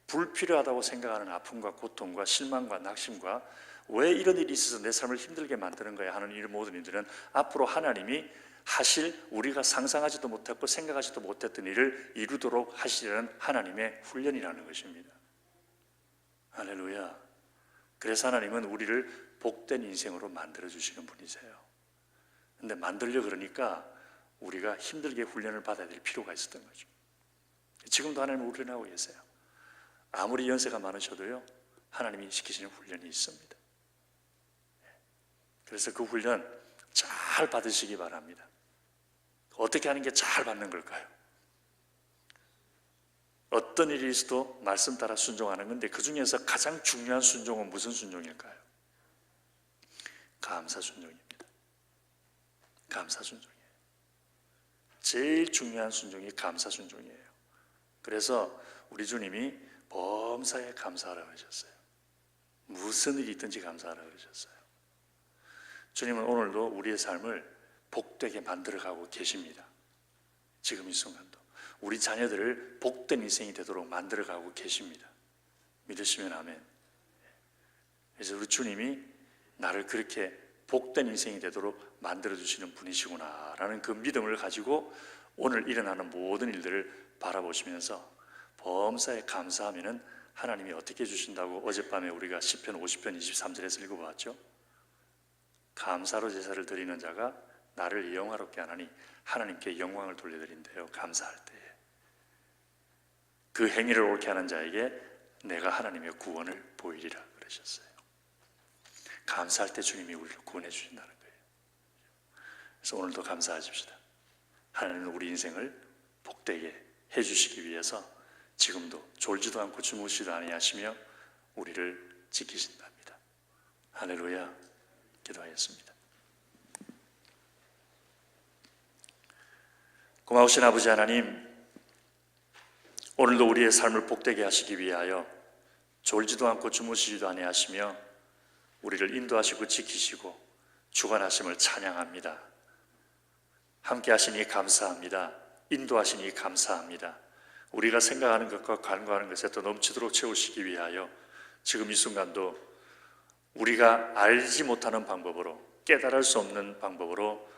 S1: 불필요하다고 생각하는 아픔과 고통과 실망과 낙심과 왜 이런 일이 있어서 내 삶을 힘들게 만드는 거야 하는 이 모든 일들은 앞으로 하나님이 하실 우리가 상상하지도 못했고 생각하지도 못했던 일을 이루도록 하시려는 하나님의 훈련이라는 것입니다. 할렐루야. 그래서 하나님은 우리를 복된 인생으로 만들어주시는 분이세요. 근데 만들려 그러니까 우리가 힘들게 훈련을 받아야 될 필요가 있었던 거죠. 지금도 하나님은 훈련하고 계세요. 아무리 연세가 많으셔도요 하나님이 시키시는 훈련이 있습니다. 그래서 그 훈련 잘 받으시기 바랍니다. 어떻게 하는 게 잘 받는 걸까요? 어떤 일이 있어도 말씀 따라 순종하는 건데 그 중에서 가장 중요한 순종은 무슨 순종일까요? 감사 순종입니다. 감사 순종이에요. 제일 중요한 순종이 감사 순종이에요. 그래서 우리 주님이 범사에 감사하라 그러셨어요. 무슨 일이 있든지 감사하라 그러셨어요. 주님은 오늘도 우리의 삶을 복되게 만들어가고 계십니다. 지금 이 순간도 우리 자녀들을 복된 인생이 되도록 만들어가고 계십니다. 믿으시면 아멘. 그래서 우리 주님이 나를 그렇게 복된 인생이 되도록 만들어주시는 분이시구나 라는 그 믿음을 가지고 오늘 일어나는 모든 일들을 바라보시면서 범사에 감사하면은 하나님이 어떻게 해주신다고 어젯밤에 우리가 시편 50편 23절에서 읽어봤죠. 감사로 제사를 드리는 자가 나를 영화롭게 하나니 하나님께 영광을 돌려드린대요. 감사할 때에 그 행위를 옳게 하는 자에게 내가 하나님의 구원을 보이리라 그러셨어요. 감사할 때 주님이 우리를 구원해 주신다는 거예요. 그래서 오늘도 감사하십시다. 하나님은 우리 인생을 복되게 해주시기 위해서 지금도 졸지도 않고 주무시지도 아니하시며 우리를 지키신답니다. 할렐루야. 기도하였습니다. 고마우신 아버지 하나님, 오늘도 우리의 삶을 복되게 하시기 위하여 졸지도 않고 주무시지도 아니하시며 우리를 인도하시고 지키시고 주관하심을 찬양합니다. 함께 하시니 감사합니다. 인도하시니 감사합니다. 우리가 생각하는 것과 간구하는 것에 더 넘치도록 채우시기 위하여 지금 이 순간도 우리가 알지 못하는 방법으로 깨달을 수 없는 방법으로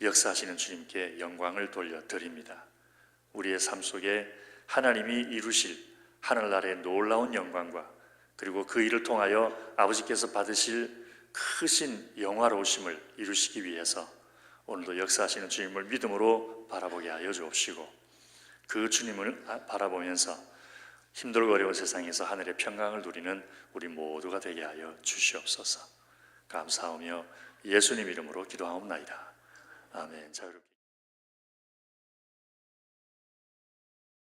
S1: 역사하시는 주님께 영광을 돌려드립니다. 우리의 삶 속에 하나님이 이루실 하늘나라의 놀라운 영광과 그리고 그 일을 통하여 아버지께서 받으실 크신 영화로우심을 이루시기 위해서 오늘도 역사하시는 주님을 믿음으로 바라보게 하여 주옵시고 그 주님을 바라보면서 힘들고 어려운 세상에서 하늘의 평강을 누리는 우리 모두가 되게 하여 주시옵소서. 감사하며 예수님 이름으로 기도하옵나이다. 아멘. 자, 여러분.